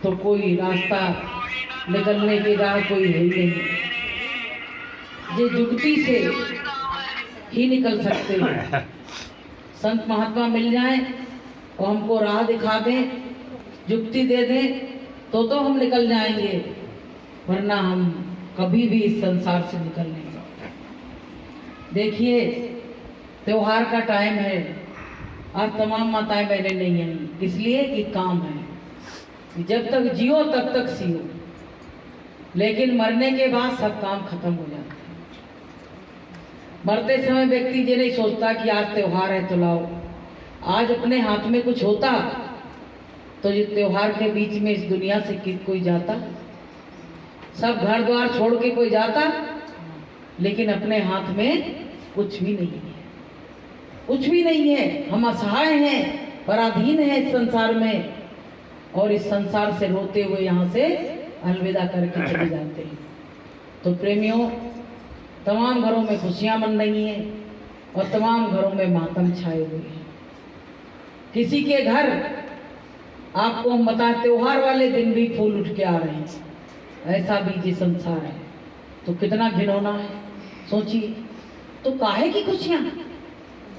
तो कोई रास्ता निकलने की राह कोई है ही नहीं। ये जुगती से ही निकल सकते हैं। संत महात्मा मिल जाएं और हमको राह दिखा दें, जुगती दे दें, तो हम निकल जाएंगे, वरना हम कभी भी इस संसार से निकल नहीं सकते। देखिए, त्योहार का टाइम है, आज तमाम माताएं बहनें नहीं आई, इसलिए कि काम है। जब तक जियो तब तक सियो, लेकिन मरने के बाद सब काम खत्म हो जाता है। मरते समय व्यक्ति ये नहीं सोचता कि आज त्योहार है तो लाओ। आज अपने हाथ में कुछ होता तो ये त्योहार के बीच में इस दुनिया से कोई जाता, सब घर द्वार छोड़ के कोई जाता, लेकिन अपने हाथ में कुछ भी नहीं है, कुछ भी नहीं है। हम असहाय हैं, पराधीन हैं इस संसार में, और इस संसार से रोते हुए यहाँ से अलविदा करके चले जाते हैं। तो प्रेमियों, तमाम घरों में खुशियां मन रही हैं और तमाम घरों में मातम छाए हुए हैं। किसी के घर आपको हम बताएं, त्योहार वाले दिन भी फूल उठ के आ रहे हैं, ऐसा भी ये संसार है। तो कितना घिनौना है, सोचिए। तो काहे की खुशियां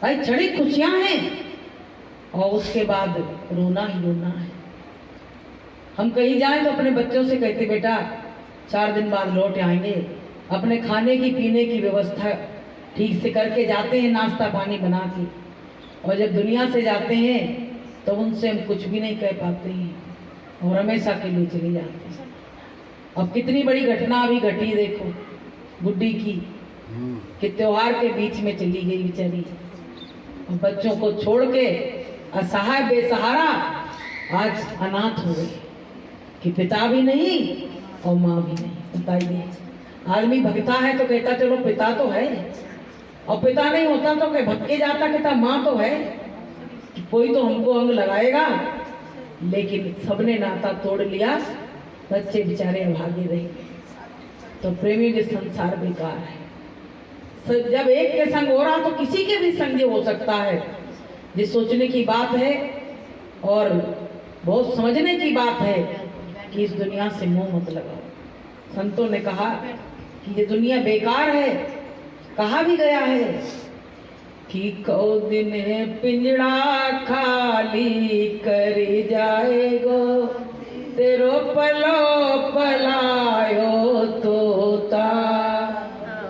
भाई, क्षणिक खुशियां हैं और उसके बाद रोना ही रोना है। हम कहीं जाएं तो अपने बच्चों से कहते, बेटा 4 दिन बाद लौट आएंगे, अपने खाने की पीने की व्यवस्था ठीक से करके जाते हैं, नाश्ता पानी बना के। और जब दुनिया से जाते हैं तो उनसे हम कुछ भी नहीं कह पाते हैं और हमेशा के लिए चले जाते हैं। अब कितनी बड़ी घटना अभी घटी, देखो बुड्ढी की, कि त्योहार के बीच में चली गई बेचारी, बच्चों को छोड़ के असहाय बेसहारा आज अनाथ हो गई, कि पिता भी नहीं और माँ भी नहीं। बताइए, आदमी भगता है तो कहता चलो पिता तो है, और पिता नहीं होता तो क्या भटके जाता, कहता माँ तो है, कोई तो हमको अंग लगाएगा। लेकिन सबने नाता तोड़ लिया, बच्चे बेचारे अभागे रहे। तो प्रेमी के संसार बेकार है। जब एक के संग हो रहा तो किसी के भी संग हो सकता है। ये सोचने की बात है और बहुत समझने की बात है कि इस दुनिया से मोह मत लगाओ। संतों ने कहा कि ये दुनिया बेकार है। कहा भी गया है कि कौ दिन पिंजड़ा खाली कर जाएगो, तेरो पलो पलायो तोता।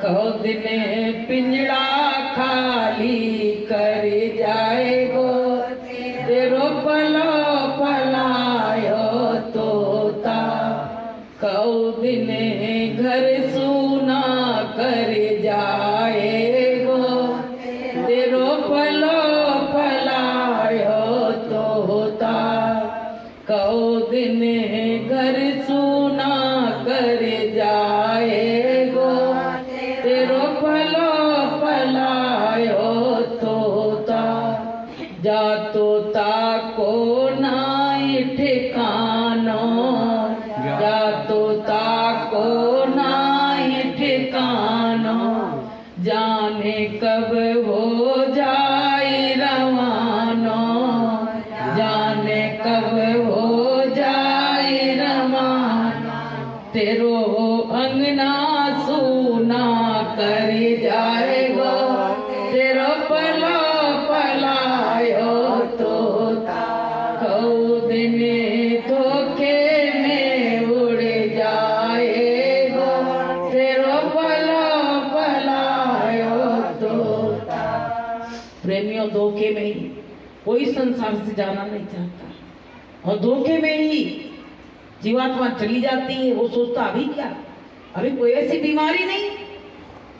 कौ दिन पिंजड़ा खाली कर जाएगो, तेरो पलो पलायो तोता। कौ दिन घर सूना कर जाएगो, तेरो पलो पलायो तोता। कौ दिन घर सूना कर जाएगो, तेरो पलो पलायो तोता। जा तोता को नाई ठिकानो, जा तोता को नाई ठिकानो। जाने कब हो जाए रवानो, जाने कब हो जाए रवानो। तेरो अंगना सूना कर जाएगो, तेरो पलो पलायो तोता। कौ दिन धोखे में उड़ जाएगो, तेरो पलो पलायो तोता। प्रेमियों, धोखे में ही कोई संसार से जाना नहीं चाहता, और धोखे में ही जीवात्मा चली जाती है। वो सोचता अभी क्या, अभी कोई ऐसी बीमारी नहीं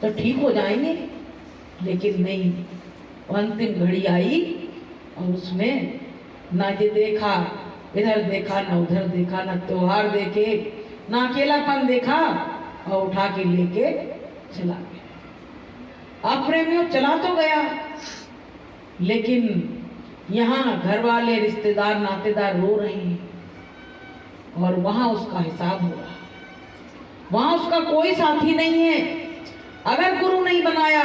तो ठीक हो जाएंगे, लेकिन नहीं। अंतिम घड़ी आई और उसने ना ये देखा, इधर देखा ना उधर देखा, ना त्योहार देखे ना अकेलापन देखा, और उठा के लेके चला गया। अब प्रेमियों, चला तो गया, लेकिन यहाँ घर वाले रिश्तेदार नातेदार रो रहे हैं और वहां उसका हिसाब हो रहा। वहां उसका कोई साथी नहीं है। अगर गुरु नहीं बनाया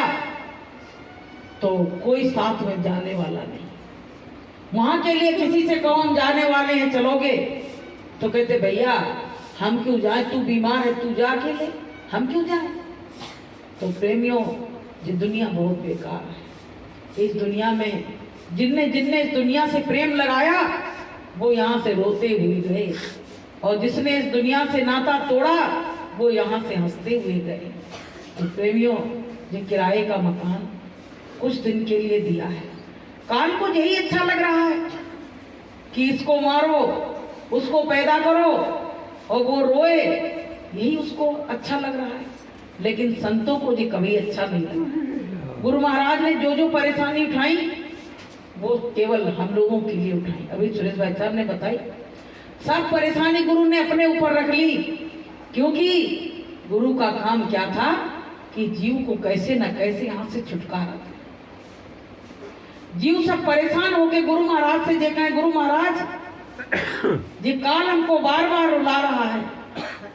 तो कोई साथ में जाने वाला नहीं। वहां के लिए किसी से कहो हम जाने वाले हैं, चलोगे? तो कहते भैया हम क्यों जाए, तू बीमार है, तू जा अकेले, हम क्यों जाए। तो प्रेमियों, ये दुनिया बहुत बेकार है। इस दुनिया में जिनने जिनने इस दुनिया से प्रेम लगाया वो यहाँ से रोते हुए गए, और जिसने इस दुनिया से नाता तोड़ा वो यहाँ से हंसते हुए गए। तो प्रेमियों, ये किराए का मकान कुछ दिन के लिए दिया है, काल को यही अच्छा लग रहा है कि इसको मारो, उसको पैदा करो और वो रोए, यही उसको अच्छा लग रहा है। लेकिन संतों को ये कभी अच्छा नहीं लगा। गुरु महाराज ने जो जो परेशानी उठाई वो केवल हम लोगों के लिए उठाई। अभी सुरेश भाई साहब ने बताई, सब परेशानी गुरु ने अपने ऊपर रख ली, क्योंकि गुरु का काम क्या था कि जीव को कैसे न कैसे यहाँ से छुटकारा दे। जीव सब परेशान होके गुरु महाराज से देखा है, गुरु महाराज ये काल हमको बार बार रुला रहा है,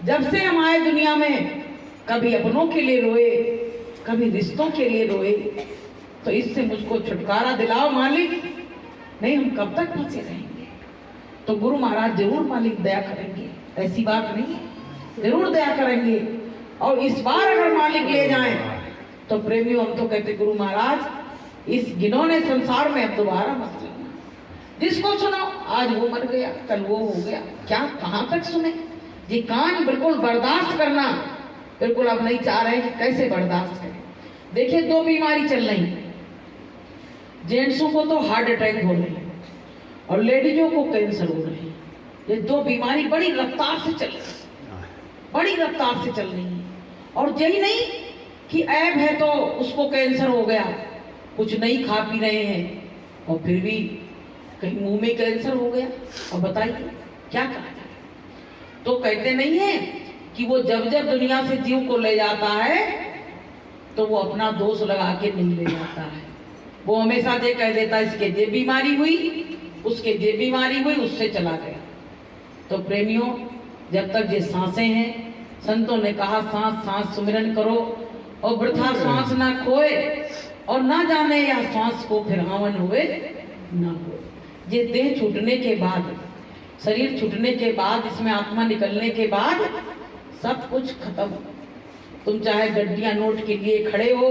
जब से हम आए दुनिया में कभी अपनों के लिए रोए, कभी रिश्तों के लिए रोए, तो इससे मुझको छुटकारा दिलाओ मालिक, नहीं हम कब तक फंसे रहेंगे। तो गुरु महाराज जरूर मालिक दया करेंगे, ऐसी बात नहीं है, जरूर दया करेंगे। और इस बार अगर मालिक ले जाएं तो प्रेमियों, हम तो कहते गुरु महाराज इस घिनौने संसार में अब दोबारा मत लेना। जिसको सुनो आज वो मर गया, कल वो हो गया, क्या कहाँ तक सुने। ये कान बिल्कुल बर्दाश्त करना बिल्कुल अब नहीं चाह रहे कि कैसे बर्दाश्त करें। देखिए दो बीमारी चल रही है, जेंट्सों को तो हार्ट अटैक हो रहे हैं और लेडीजों को कैंसर हो रहे हैं। ये दो बीमारी बड़ी रफ्तार से चल रही है, बड़ी रफ्तार से चल रही है। और यही नहीं कि ऐब है तो उसको कैंसर हो गया, कुछ नहीं खा पी रहे हैं और फिर भी कहीं मुंह में कैंसर हो गया, और बताइए क्या कहा जाए। तो कहते नहीं है कि वो जब जब दुनिया से जीव को ले जाता है तो वो अपना दोष लगा के नहीं ले जाता है। वो हमेशा ये कह देता है इसके ये बीमारी हुई, उसके ये बीमारी हुई, उससे चला गया। तो प्रेमियों, जब तक ये सांसें हैं, संतों ने कहा सांस सांस सुमिरन करो और वृथा सांस ना खोए, और ना जाने या सांस को फिर हावन हुए ना हो। ये देह छूटने के बाद, शरीर छूटने के बाद, इसमें आत्मा निकलने के बाद सब कुछ खत्म। तुम चाहे गड्डियां नोट के लिए खड़े हो,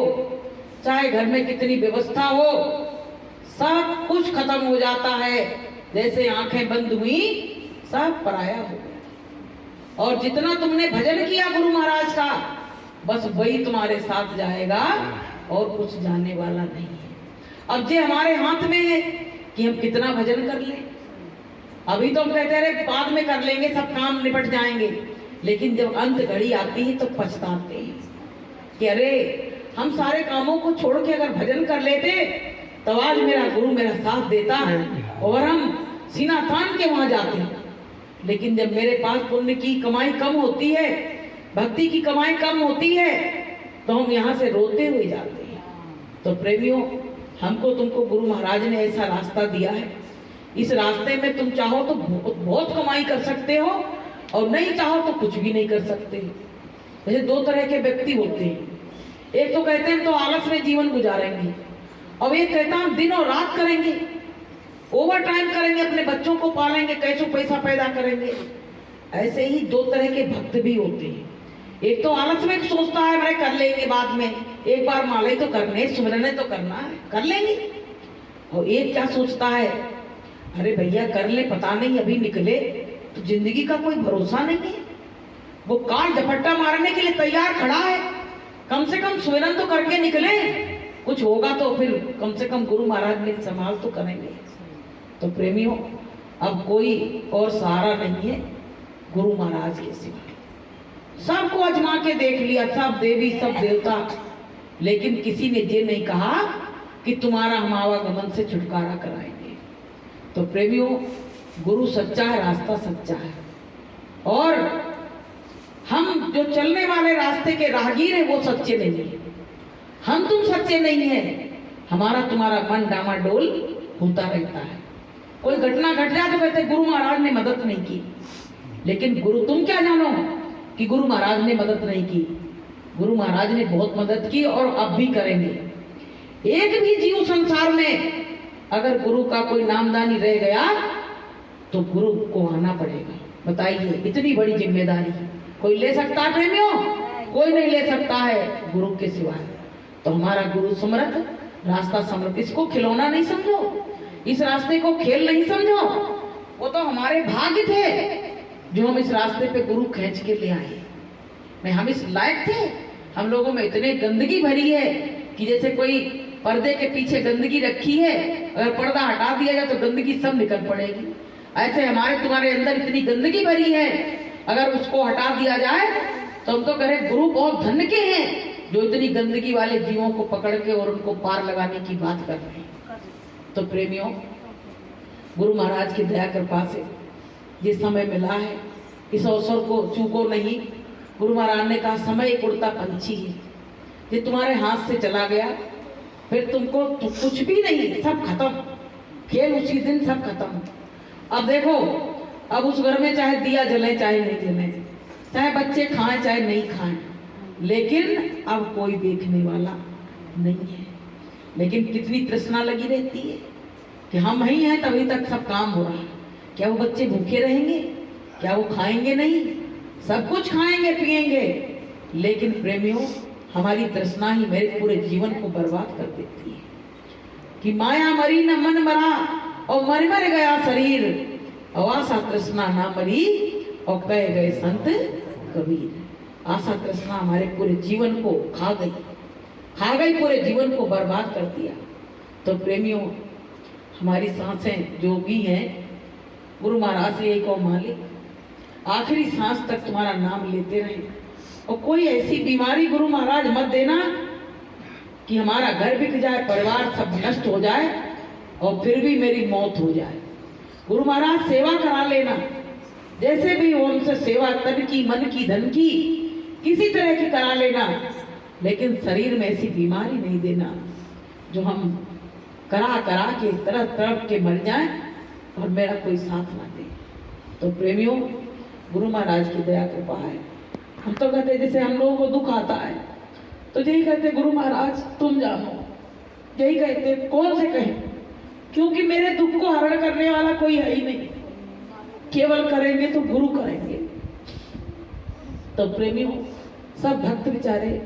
चाहे घर में कितनी व्यवस्था हो, सब कुछ खत्म हो जाता है। जैसे आंखें बंद हुई सब पराया हो गया। और जितना तुमने भजन किया गुरु महाराज का, बस वही तुम्हारे साथ जाएगा और कुछ जाने वाला नहीं है। अब ये हमारे हाथ में है कि हम कितना भजन कर लें। अभी तो हम कहते रहे बाद में कर लेंगे, सब काम निपट जाएंगे, लेकिन जब अंत घड़ी आती है तो पछताते हैं कि अरे हम सारे कामों को छोड़ के अगर भजन कर लेते तो आज मेरा गुरु मेरा साथ देता और हम सीना तान के वहां जाते। लेकिन जब मेरे पास पुण्य की कमाई कम होती है, भक्ति की कमाई कम होती है, तो हम यहाँ से रोते हुए जाते हैं। तो प्रेमियों, हमको तुमको गुरु महाराज ने ऐसा रास्ता दिया है, इस रास्ते में तुम चाहो तो बहुत कमाई कर सकते हो और नहीं चाहो तो कुछ भी नहीं कर सकते। जैसे दो तरह के व्यक्ति होते हैं, एक तो कहते हैं तो आलस में जीवन गुजारेंगे, और एक कहता हम दिन और रात करेंगे, ओवर टाइम करेंगे, अपने बच्चों को पालेंगे, कैसे पैसा पैदा करेंगे। ऐसे ही दो तरह के भक्त भी होते हैं। एक तो आलस में सोचता है मैं कर लेंगे बाद में, एक बार माले तो करने, सुमरने तो करना है, कर लेंगे। और एक क्या सोचता है, अरे भैया कर ले, पता नहीं अभी निकले तो जिंदगी का कोई भरोसा नहीं है। वो काल झपट्टा मारने के लिए तैयार खड़ा है, कम से कम सुमिरन तो करके निकले, कुछ होगा तो फिर कम से कम गुरु महाराज ने संभाल तो करेंगे। तो प्रेमियों, अब कोई और सहारा नहीं है गुरु महाराज के सिवा। सबको आजमा के देख लिया, सब देवी सब देवता, लेकिन किसी ने ये नहीं कहा कि तुम्हारा हम आवागमन से छुटकारा कराएंगे। तो प्रेमियों, गुरु सच्चा है, रास्ता सच्चा है, और हम जो चलने वाले रास्ते के राहगीर हैं वो सच्चे नहीं है। हम तुम सच्चे नहीं है, हमारा तुम्हारा मन डामाडोल होता रहता है। कोई घटना घट जाए तो कहते गुरु महाराज ने मदद नहीं की, लेकिन गुरु तुम क्या जानो कि गुरु महाराज ने मदद नहीं की। गुरु महाराज ने बहुत मदद की और अब भी करेंगे। एक भी जीव संसार में अगर गुरु का कोई नामदानी रह गया तो गुरु को आना पड़ेगा। बताइए, इतनी बड़ी जिम्मेदारी कोई ले सकता है प्रेमियों? कोई नहीं ले सकता है गुरु के सिवाय। तो हमारा गुरु समर्थ, रास्ता समर्थ, इसको खिलौना नहीं समझो, इस रास्ते को खेल नहीं समझो। वो तो हमारे भाग्य थे जो हम इस रास्ते पे गुरु खींच के ले आए। नहीं, हम इस लायक थे। हम लोगों में इतनी गंदगी भरी है कि जैसे कोई पर्दे के पीछे गंदगी रखी है, अगर पर्दा हटा दिया जाए तो गंदगी सब निकल पड़ेगी। ऐसे हमारे तुम्हारे अंदर इतनी गंदगी भरी है, अगर उसको हटा दिया जाए तो हम तो कहें गुरु बहुत धन्य के हैं जो इतनी गंदगी वाले जीवों को पकड़ के और उनको पार लगाने की बात कर रहे हैं। तो प्रेमियों, गुरु महाराज की दया कृपा से जिस समय मिला है, इस अवसर को चूको नहीं। गुरु महाराज ने कहा समय एक उड़ता पंछी है, ये तुम्हारे हाथ से चला गया फिर तुमको कुछ भी नहीं, सब खत्म, खेल उसी दिन सब खत्म। अब देखो, अब उस घर में चाहे दिया जले चाहे नहीं जले, चाहे बच्चे खाएं चाहे नहीं खाएं, लेकिन अब कोई देखने वाला नहीं है। लेकिन कितनी तृष्णा लगी रहती है कि हम ही हैं तभी तक सब काम हो रहा है। क्या वो बच्चे भूखे रहेंगे? क्या वो खाएंगे नहीं? सब कुछ खाएंगे पिएंगे, लेकिन प्रेमियों हमारी तृष्णा ही मेरे पूरे जीवन को बर्बाद कर देती है। कि माया मरी न मन मरा और मर मर गया शरीर, आशा तृष्णा ना मरी और कह गए संत कबीर। आशा तृष्णा हमारे पूरे जीवन को खा गई, पूरे जीवन को बर्बाद कर दिया। तो प्रेमियों, हमारी सांसें जो भी हैं, गुरु महाराज से एक और मालिक आखिरी सांस तक तुम्हारा नाम लेते रहे। और कोई ऐसी बीमारी गुरु महाराज मत देना कि हमारा घर बिक जाए, परिवार सब नष्ट हो जाए और फिर भी मेरी मौत हो जाए। गुरु महाराज सेवा करा लेना, जैसे भी हो उनसे सेवा, तन की, मन की, धन की, किसी तरह की करा लेना, लेकिन शरीर में ऐसी बीमारी नहीं देना जो हम करा के तरफ के मर जाएं और मेरा कोई साथ ना दे। तो प्रेमियों, गुरु महाराज की दया कृपा है। हम तो कहते जैसे हम लोगों को दुख आता है तो यही कहते गुरु महाराज तुम जानो, यही कहते, कौन से कहें, क्योंकि मेरे दुख को हरण करने वाला कोई है ही नहीं, केवल करेंगे तो गुरु करेंगे। तो प्रेमियों, सब भक्त बेचारे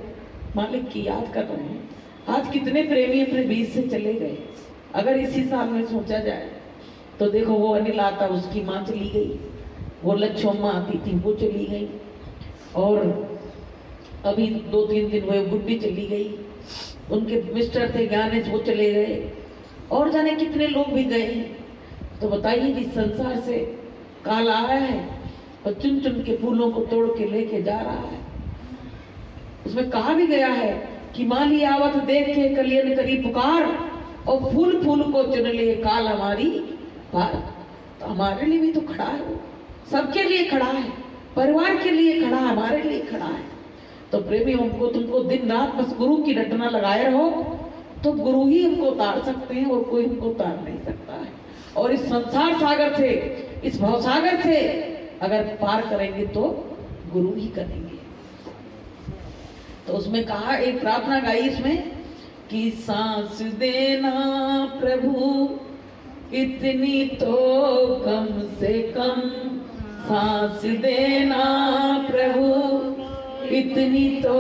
मालिक की याद कर रहे हैं। आज कितने प्रेमी अपने बीच से चले गए। अगर इसी साल में सोचा जाए तो देखो, वो अनिल आता, उसकी माँ चली गई, वो लच्छोम्मा आती थी, वो चली गई, और अभी 2-3 दिन हुए गुड्डी चली गई, उनके मिस्टर थे ज्ञानेश, वो चले गए, और जाने कितने लोग भी गए हैं। तो बताइए कि संसार से काल आया है और चुन चुन के फूलों को तोड़ के लेके जा रहा है। उसमें कहा भी गया है कि माली आवत देख के कलियन करी पुकार, और फूल फूल को चुन लिए काल हमारी पार। तो हमारे लिए भी तो खड़ा है, वो सबके लिए खड़ा है, परिवार के लिए खड़ा है, हमारे लिए खड़ा है। तो प्रेमी, हमको तुमको दिन रात बस गुरु की रटना लगाए रहो, तो गुरु ही हमको उतार सकते हैं और कोई हमको उतार नहीं सकता है। और इस संसार सागर से, इस भवसागर से अगर पार करेंगे तो गुरु ही करेंगे। तो उसमें कहा, एक प्रार्थना गाई इसमें कि सांस देना प्रभु इतनी तो कम से कम, सांस देना प्रभु इतनी तो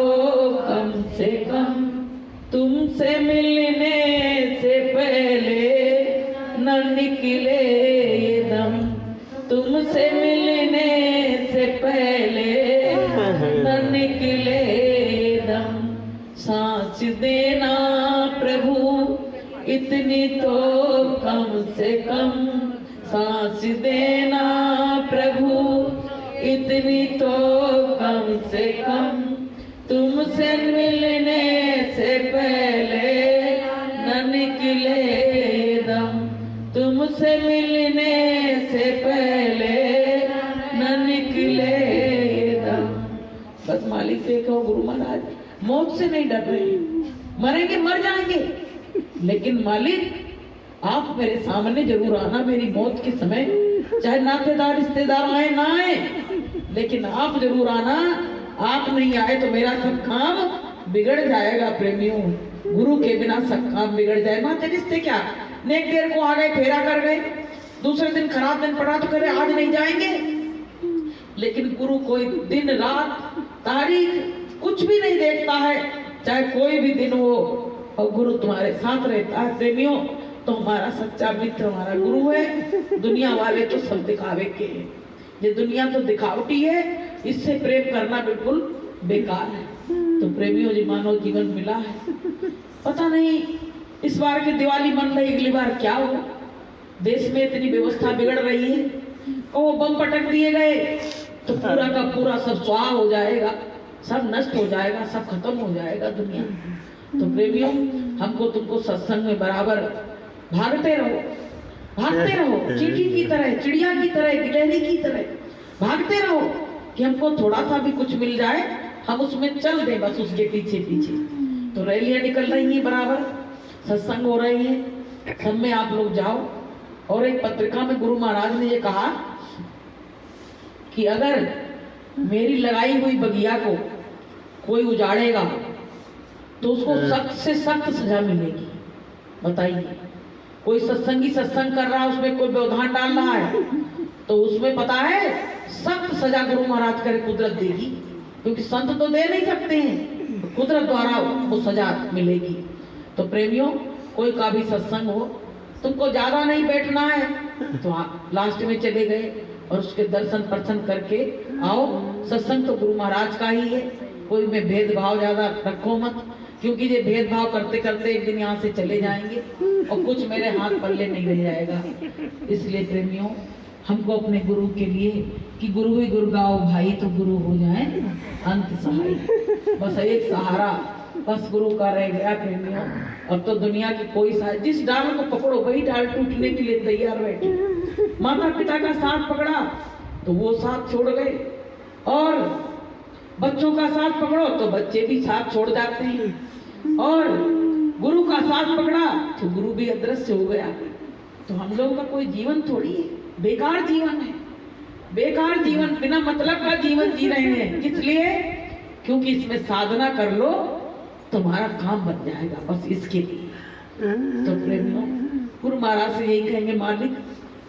कम से कम, तुमसे मिलने से पहले न निकले ये दम, तुमसे मिलने से पहले न निकले ये दम, सांस देना प्रभु इतनी तो कम से कम, सांस देना प्रभु इतनी तो कम से कम, तुमसे मिलने से पहले न निकले दम, तुमसे मिलने से पहले न निकले दम। बस मालिक से कहो, गुरु महाराज मौत से नहीं डर रहे, मरेंगे मर जाएंगे, लेकिन मालिक आप मेरे सामने जरूर आना मेरी मौत के समय, चाहे नातेदार रिश्तेदार आए ना आए, लेकिन आप जरूर आना। आप नहीं आए तो मेरा सब काम बिगड़ जाएगा। प्रेमियों, गुरु के बिना सब काम बिगड़ जाए। नाते रिश्ते क्या, नेक देर को आ गए, फेरा कर गए, दूसरे दिन खराब दिन पड़ा तो करे आज नहीं जाएंगे, लेकिन गुरु कोई दिन रात तारीख कुछ भी नहीं देखता है, चाहे कोई भी दिन हो, और गुरु तुम्हारे साथ रहता है। प्रेमियों, तो हमारा सच्चा मित्र हमारा गुरु है। दुनिया वाले तो सब दिखावे के हैं, ये दुनिया तो दिखावटी है, इससे प्रेम करना बिल्कुल बेकार है। तो प्रेमियों, जी मानव जीवन मिला है, पता नहीं इस बार की दिवाली मन रही, अगली बार क्या हो। देश में इतनी व्यवस्था बिगड़ रही है, और वो बम पटक दिए गए तो पूरा का पूरा सब स्वाहा हो जाएगा, सब नष्ट हो जाएगा, सब खत्म हो जाएगा दुनिया। तो प्रेमियों, हमको तुमको सत्संग में बराबर भागते रहो, भागते रहो, चींटी की तरह, चिड़िया की तरह, गिलहरी की तरह भागते रहो कि हमको थोड़ा सा भी कुछ मिल जाए, हम उसमें चल दें, बस उसके पीछे पीछे। तो रैलियां निकल रही हैं, बराबर सत्संग हो रही है, सब में आप लोग जाओ। और एक पत्रिका में गुरु महाराज ने ये कहा कि अगर मेरी लगाई हुई बगिया को कोई उजाड़ेगा तो उसको सख्त से सख्त सजा मिलेगी। बताइए, कोई सत्संगी सत्संग कर रहा है, उसमें कोई व्यवधान डाल रहा है, तो उसमें पता है सख्त सजा गुरु महाराज करे कुदरत देगी, क्योंकि संत तो दे नहीं सकते हैं, कुदरत द्वारा वो सजा मिलेगी। तो प्रेमियों, कोई का भी सत्संग हो, तुमको ज्यादा नहीं बैठना है, तो आप लास्ट में चले गए और उसके दर्शन प्रसन्न करके आओ। सत्संग तो गुरु महाराज का ही है, कोई में भेदभाव ज्यादा रखो मत, क्योंकि ये भेदभाव करते करते एक दिन यहाँ से चले जाएंगे और कुछ मेरे हाथ पल्ले नहीं रह जाएगा। इसलिए प्रेमियों, हमको अपने गुरु के लिए कि गुरु ही गुरु गाओ भाई, तो गुरु हो जाए अंत सहाय। बस एक सहारा बस गुरु का रह गया प्रेमियों। अब तो दुनिया की कोई जिस डाल को पकड़ो वही डाल टूटने के लिए तैयार बैठे। माता पिता का साथ पकड़ा तो वो साथ छोड़ गए, और बच्चों का साथ पकड़ो तो बच्चे भी साथ छोड़ जाते हैं, और गुरु का साथ पकड़ा तो गुरु भी अदृश्य हो गया। तो हम लोगों का कोई जीवन थोड़ी है, बेकार जीवन है, बेकार जीवन, बिना मतलब का जीवन जी रहे हैं। किस लिए? क्योंकि इसमें साधना कर लो तुम्हारा काम बन जाएगा, बस इसके लिए। तो प्रेमियों, गुरु महाराज से यही कहेंगे, मालिक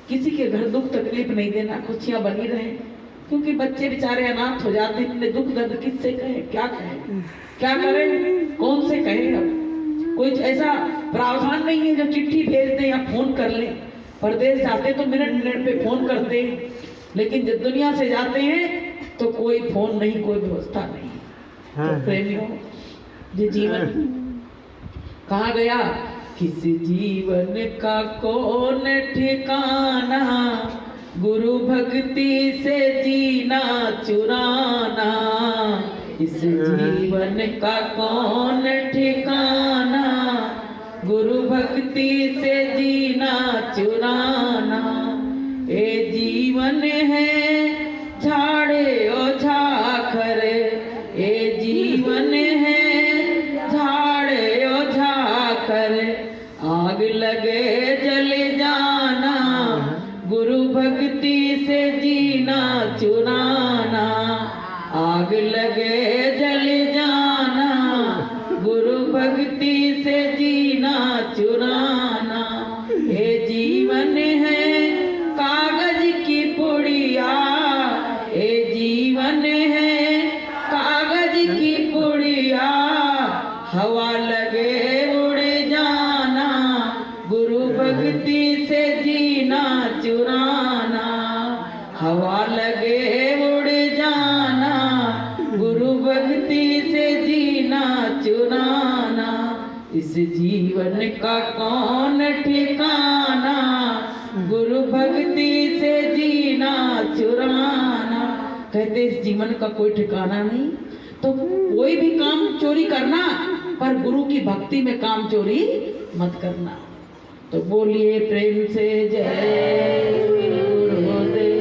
किसी के घर दुख तकलीफ नहीं देना, खुशियां बनी रहे, क्योंकि बच्चे बेचारे अनाथ हो जाते हैं, इतने दुख दर्द किससे कहे, क्या कहे, क्या करें, कौन से कहे। अब कोई ऐसा प्रावधान नहीं है जो चिट्ठी भेज दे या फोन कर ले। परदेश जाते तो मिनट मिनट पे फोन करते, लेकिन जब दुनिया से जाते हैं तो कोई फोन नहीं, कोई व्यवस्था नहीं। तो प्रेमियों, ये जीवन कहा गया, किस जीवन का कौन ठिकाना, गुरु भक्ति से जीना चुराना। इस जीवन का कौन ठिकाना, गुरु भक्ति से जीना चुराना। ए जीवन है झाड़े और झाखर, ए जीवन है झाड़े और झाखर, आग लगे जल जाना, गुरु भक्ति से जीना चुराना। आग लगे जल जाना, गुरु भक्ति से जीना चुराना। ये जीवन है कागज की पुड़िया, ये जीवन है कागज की पुड़िया, हवा लगे उड़ जाना, गुरु भक्ति से जीना चुराना। हवा लगे उड़ जाना, गुरु भक्ति से जीना चुराना। इस जीवन का कौन ठिकाना, गुरु भक्ति से जीना चुराना। कहते इस जीवन का कोई ठिकाना नहीं, तो कोई भी काम चोरी करना, पर गुरु की भक्ति में काम चोरी मत करना। तो बोलिए प्रेम से जय गुरुदेव।